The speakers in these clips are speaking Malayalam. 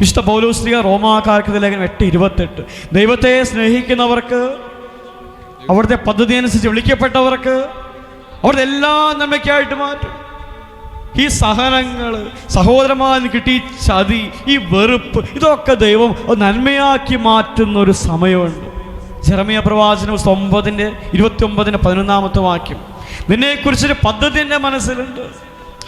വിശുദ്ധ പൗലോസ്ലീഹ റോമാക്കാർക്ക് ലേഖനം 8:28 ദൈവത്തെ സ്നേഹിക്കുന്നവർക്ക്, അവിടുത്തെ പദ്ധതി അനുസരിച്ച് വിളിക്കപ്പെട്ടവർക്ക് അവിടുത്തെ എല്ലാ നന്മയ്ക്കായിട്ട് മാറ്റും. ഈ സഹനങ്ങൾ, സഹോദരന്മാരിൽ കിട്ടി ചതി, ഈ വെറുപ്പ്, ഇതൊക്കെ ദൈവം നന്മയാക്കി മാറ്റുന്ന ഒരു സമയമുണ്ട്. ജെറമ്യാ പ്രവാചനം 9:29-11 നിന്നെക്കുറിച്ചൊരു പദ്ധതി എൻ്റെ മനസ്സിലുണ്ട്.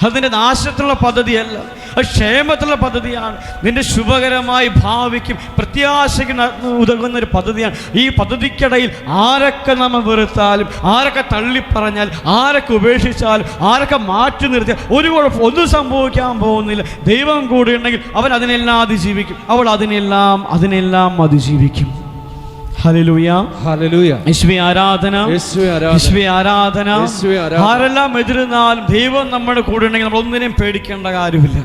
അതിൻ്റെ നാശത്തിലുള്ള പദ്ധതിയല്ല, അത് ക്ഷേമത്തിലുള്ള പദ്ധതിയാണ്. നിന്റെ ശുഭകരമായി ഭാവിക്കും പ്രത്യാശയ്ക്ക് ഉതകുന്നൊരു പദ്ധതിയാണ്. ഈ പദ്ധതിക്കിടയിൽ ആരൊക്കെ നമ്മെ വെറുത്താലും, ആരൊക്കെ തള്ളിപ്പറഞ്ഞാൽ, ആരൊക്കെ ഉപേക്ഷിച്ചാലും, ആരൊക്കെ മാറ്റി നിർത്തിയാൽ ഒരു കുഴപ്പം ഒന്നും സംഭവിക്കാൻ പോകുന്നില്ല. ദൈവം കൂടെ ഉണ്ടെങ്കിൽ അവൻ അതിനെല്ലാം അതിജീവിക്കും, അവൾ അതിനെല്ലാം അതിജീവിക്കും. Hallelujah, hallelujah. യേശുവേ ആരാധന, യേശുവേ ആരാധന. ആരെല്ലാം എതിർന്നാലും ദൈവം നമ്മുടെ കൂടെ ഉണ്ടെങ്കിൽ നമ്മൾ ഒന്നിനെയും പേടിക്കേണ്ട കാര്യമില്ല.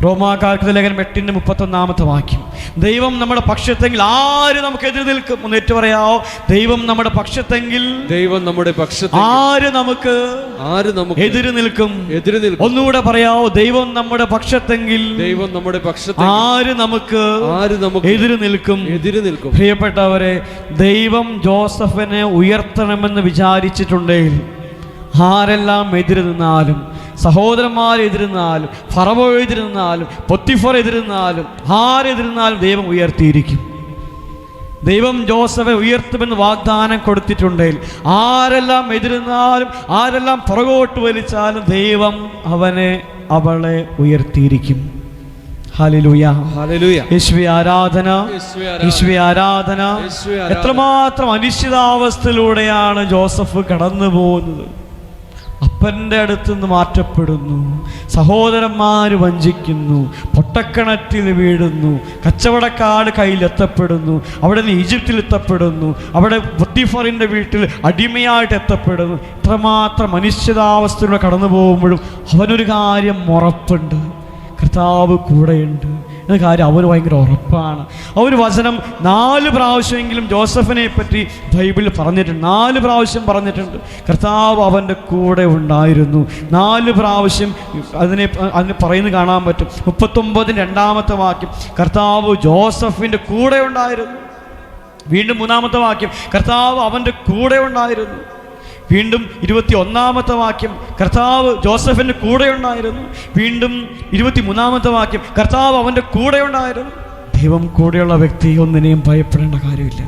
റോമാക്കാർക്ക് ലേഖനം 8:31 ദൈവം നമ്മുടെ പക്ഷത്തെങ്കിൽ ആര് നമുക്ക് എതിർ നിൽക്കും? ഒന്ന് ഏറ്റു പറയാവോ? ദൈവം നമ്മുടെ പക്ഷത്തെങ്കിൽ, ദൈവം നമ്മുടെ പക്ഷത്ത് ആര് നമുക്ക് എതിര് നിൽക്കും? ഒന്നുകൂടെ പറയാവോ? ദൈവം നമ്മുടെ പക്ഷത്തെങ്കിൽ, ദൈവം നമ്മുടെ പക്ഷത്ത് ആര് നമുക്ക് എതിര് നിൽക്കും? പ്രിയപ്പെട്ടവരെ, ദൈവം ജോസഫിനെ ഉയർത്തണമെന്ന് വിചാരിച്ചിട്ടുണ്ടെങ്കിൽ ആരെല്ലാം എതിര് നിന്നാലും, സഹോദരന്മാരെതിരുന്നാലും, ഫറവോ എതിരുന്നാലും, പൊത്തിഫർ എതിരുന്നാലും, ആരെതിരുന്നാലും ദൈവം ഉയർത്തിയിരിക്കും. ദൈവം ജോസഫെ ഉയർത്തുമെന്ന് വാഗ്ദാനം കൊടുത്തിട്ടുണ്ടെങ്കിൽ ആരെല്ലാം എതിരുന്നാലും, ആരെല്ലാം പുറകോട്ട് വലിച്ചാലും ദൈവം അവളെ ഉയർത്തിയിരിക്കും. Hallelujah, hallelujah. യേശുവേ ആരാധന, യേശുവേ ആരാധന. എത്രമാത്രം അനിശ്ചിതാവസ്ഥയിലൂടെയാണ് ജോസഫ് കടന്നു പോകുന്നത്. അപ്പൻ്റെ അടുത്ത് നിന്ന് മാറ്റപ്പെടുന്നു, സഹോദരന്മാർ വഞ്ചിക്കുന്നു, പൊട്ടക്കിണറ്റിൽ വീഴുന്നു, കച്ചവടക്കാട് കയ്യിലെത്തപ്പെടുന്നു, അവിടെ നിന്ന് ഈജിപ്തിൽ എത്തപ്പെടുന്നു, അവിടെ പൊത്തിഫറിൻ്റെ വീട്ടിൽ അടിമയായിട്ട് എത്തപ്പെടുന്നു. ഇത്രമാത്രം അനിശ്ചിതാവസ്ഥയിലൂടെ കടന്നു പോകുമ്പോഴും അവനൊരു കാര്യം ഉറപ്പുണ്ട്, കർത്താവ് കൂടെയുണ്ട് എന്ന കാര്യം അവന് ഭയങ്കര ഉറപ്പാണ്. ആ ഒരു വചനം 4 പ്രാവശ്യമെങ്കിലും ജോസഫിനെ പറ്റി ബൈബിളിൽ പറഞ്ഞിട്ടുണ്ട്. 4 പ്രാവശ്യം പറഞ്ഞിട്ടുണ്ട് കർത്താവ് അവൻ്റെ കൂടെ ഉണ്ടായിരുന്നു. 4 പ്രാവശ്യം അതിനെ പറയുന്നത് കാണാൻ പറ്റും. 39 കർത്താവ് ജോസഫിൻ്റെ കൂടെ ഉണ്ടായിരുന്നു. വീണ്ടും 3 കർത്താവ് അവൻ്റെ കൂടെ ഉണ്ടായിരുന്നു. വീണ്ടും 21 കർത്താവ് ജോസഫിൻ്റെ കൂടെ ഉണ്ടായിരുന്നു. വീണ്ടും 23 കർത്താവ് അവൻ്റെ കൂടെ ഉണ്ടായിരുന്നു. ദൈവം കൂടെയുള്ള വ്യക്തി ഒന്നിനെയും ഭയപ്പെടേണ്ട കാര്യമില്ല.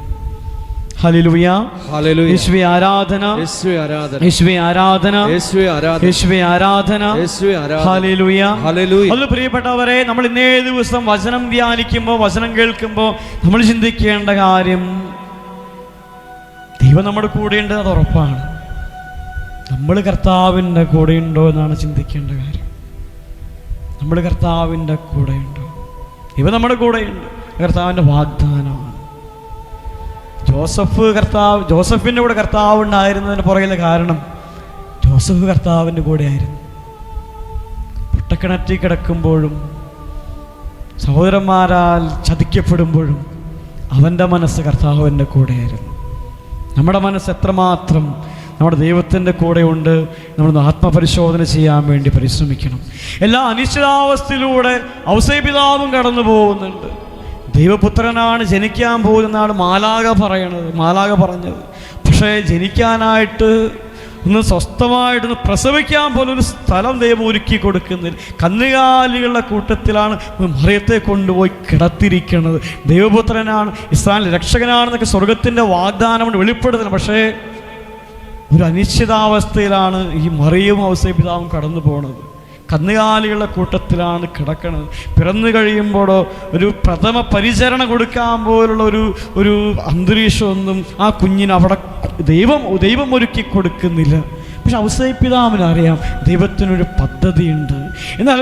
Hallelujah, hallelujah. യേശുവേ ആരാധന, യേശുവേ ആരാധന, യേശുവേ ആരാധന, യേശുവേ ആരാധന, യേശുവേ ആരാധന, യേശുവേ ആരാധന. Hallelujah, hallelujah. അത് പ്രിയപ്പെട്ടവരെ, നമ്മൾ ഇന്നേ ദിവസം വചനം ധ്യാനിക്കുമ്പോൾ, വചനം കേൾക്കുമ്പോൾ നമ്മൾ ചിന്തിക്കേണ്ട കാര്യം, ദൈവം നമ്മുടെ കൂടെയുണ്ട്, അത് ഉറപ്പാണ്. നമ്മൾ കർത്താവിൻ്റെ കൂടെയുണ്ടോ എന്നാണ് ചിന്തിക്കേണ്ട കാര്യം. നമ്മൾ കർത്താവിൻ്റെ കൂടെയുണ്ടോ? ഇവ നമ്മുടെ കൂടെയുണ്ട്, കർത്താവിൻ്റെ വാഗ്ദാനമാണ്. ജോസഫിൻ്റെ കൂടെ കർത്താവ് ഉണ്ടായിരുന്നതിന് പുറകിലെ കാരണം, ജോസഫ് കർത്താവിൻ്റെ കൂടെയായിരുന്നു. പൊട്ടക്കിണറ്റിൽ കിടക്കുമ്പോഴും, സഹോദരന്മാരാൽ ചതിക്കപ്പെടുമ്പോഴും അവൻ്റെ മനസ്സ് കർത്താവിൻ്റെ കൂടെയായിരുന്നു. നമ്മുടെ മനസ്സ് എത്രമാത്രം നമ്മുടെ ദൈവത്തിൻ്റെ കൂടെയുണ്ട്, നമ്മളൊന്ന് ആത്മപരിശോധന ചെയ്യാൻ വേണ്ടി പരിശ്രമിക്കണം. എല്ലാ അനിശ്ചിതാവസ്ഥയിലൂടെ ഔസേപിതാവും കടന്നു പോകുന്നുണ്ട്. ദൈവപുത്രനാണ് ജനിക്കാൻ പോകുന്നതാണ് മാലാഖ പറഞ്ഞത്. പക്ഷേ ജനിക്കാനായിട്ട് ഒന്ന് സ്വസ്ഥമായിട്ടൊന്ന് പ്രസവിക്കാൻ പോലും ഒരു സ്ഥലം ദൈവം ഒരുക്കി കൊടുക്കുന്നില്ല. കന്നുകാലികളുടെ കൂട്ടത്തിലാണ് മറിയത്തെ കൊണ്ടുപോയി കിടത്തിരിക്കുന്നത്. ദൈവപുത്രനാണ്, ഇസ്രായേൽ രക്ഷകനാണെന്നൊക്കെ സ്വർഗത്തിൻ്റെ വാഗ്ദാനം കൊണ്ട് വെളിപ്പെടുത്തണം. പക്ഷേ ഒരു അനിശ്ചിതാവസ്ഥയിലാണ് ഈ മറിയവും ഔസേപിതാവും കടന്നു പോണത്. കന്നുകാലികളുടെ കൂട്ടത്തിലാണ് കിടക്കുന്നത്. പിറന്നു കഴിയുമ്പോഴോ ഒരു പ്രഥമ പരിചരണ കൊടുക്കാൻ പോലുള്ള ഒരു അന്തരീക്ഷമൊന്നും ആ കുഞ്ഞിന് അവിടെ ദൈവം ഒരുക്കി കൊടുക്കുന്നില്ല. പക്ഷെ ഔസേപിതാവിനറിയാം ദൈവത്തിനൊരു പദ്ധതിയുണ്ട്. എന്നാൽ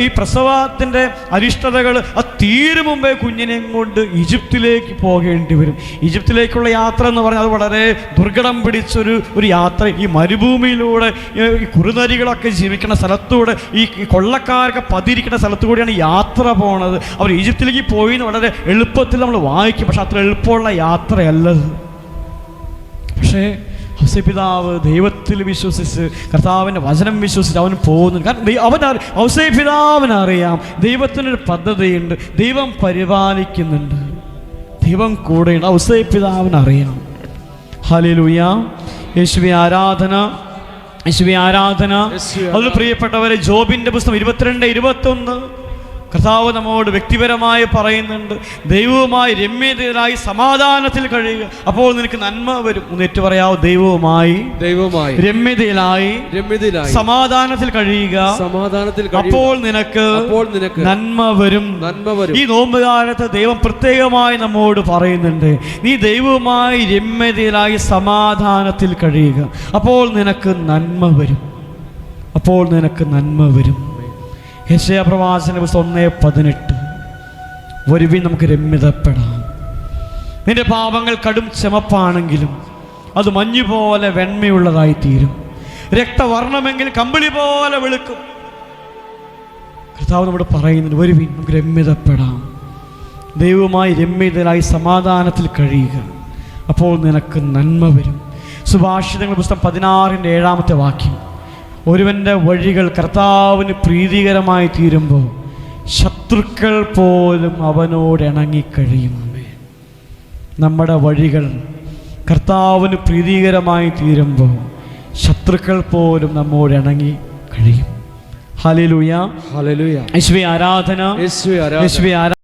ഈ പ്രസവത്തിൻ്റെ അരിഷ്ടതകൾ തീരും മുമ്പേ കുഞ്ഞിനെയും കൊണ്ട് ഈജിപ്തിലേക്ക് പോകേണ്ടി വരും. ഈജിപ്തിലേക്കുള്ള യാത്ര എന്ന് പറഞ്ഞാൽ അത് വളരെ ദുർഘടം പിടിച്ചൊരു യാത്ര. ഈ മരുഭൂമിയിലൂടെ, ഈ കുറുനരികളൊക്കെ ജീവിക്കുന്ന സ്ഥലത്തൂടെ, ഈ കൊള്ളക്കാരൊക്കെ പതിയിരിക്കുന്ന സ്ഥലത്തുകൂടിയാണ് യാത്ര പോണത്. അവർ ഈജിപ്തിലേക്ക് പോയി എന്ന് വളരെ എളുപ്പത്തിൽ നമ്മൾ വായിക്കും. പക്ഷെ അത്ര എളുപ്പമുള്ള യാത്രയല്ലത്. പക്ഷേ ഔസേപ്പിതാവ് ദൈവത്തിൽ വിശ്വസിച്ച് കർത്താവിൻ്റെ വചനം വിശ്വസിച്ച് അവൻ പോകുന്നു. കാരണം ഔസേപ്പിതാവിനറിയാം ദൈവത്തിനൊരു പദ്ധതിയുണ്ട്, ദൈവം പരിപാലിക്കുന്നുണ്ട്, ദൈവം കൂടെയുണ്ട്. ഔസേപ്പിതാവിനറിയാം. ഹല്ലേലൂയ. യേശുവേ ആരാധന, യേശുവേ ആരാധന. അത് പ്രിയപ്പെട്ടവരെ, ജോബിൻ്റെ പുസ്തകം 22:21 കർത്താവ് നമ്മോട് വ്യക്തിപരമായി പറയുന്നുണ്ട്, ദൈവവുമായി രമ്യതയിലായി സമാധാനത്തിൽ കഴിയുക, അപ്പോൾ നിനക്ക് നന്മ വരും. ഒന്നേറ്റു പറയാവോ, ദൈവവുമായി രമ്യതയിലായി സമാധാനത്തിൽ കഴിയുക, അപ്പോൾ നിനക്ക് നന്മ വരും. ഈ നോമ്പുകാലത്ത് ദൈവം പ്രത്യേകമായി നമ്മോട് പറയുന്നുണ്ട്, നീ ദൈവവുമായി രമ്യതയിലായി സമാധാനത്തിൽ കഴിയുക, അപ്പോൾ നിനക്ക് നന്മ വരും, അപ്പോൾ നിനക്ക് നന്മ വരും. യെശയ്യാ പ്രവാചകന്റെ പുസ്തകം 1:18 വരുവിൻ നമുക്ക് രമ്യതപ്പെടാം. നിന്റെ പാപങ്ങൾ കടും ചുമപ്പാണെങ്കിലും അത് മഞ്ഞുപോലെ വെണ്മയുള്ളതായി തീരും, രക്തവർണ്ണമെങ്കിൽ കമ്പിളി പോലെ വെളുക്കും. കർത്താവ് നമ്മോട് പറയുന്നുണ്ട്, വരുവിൻ നമുക്ക് രമ്യതപ്പെടാം, ദൈവവുമായി രമ്യതയിലായി സമാധാനത്തിൽ കഴിയുക, അപ്പോൾ നിനക്ക് നന്മ വരും. സുഭാഷിതങ്ങളുടെ പുസ്തകം 16:7 വാക്യം, ഒരുവൻ്റെ വഴികൾ കർത്താവിന് പ്രീതികരമായി തീരുമ്പോൾ ശത്രുക്കൾ പോലും അവനോട് ഇണങ്ങിക്കഴിയും. നമ്മുടെ വഴികൾ കർത്താവിന് പ്രീതികരമായി തീരുമ്പോൾ ശത്രുക്കൾ പോലും നമ്മോട് ഇണങ്ങി കഴിയും. Hallelujah, hallelujah. യേശുവേ ആരാധന, യേശുവേ ആരാധന.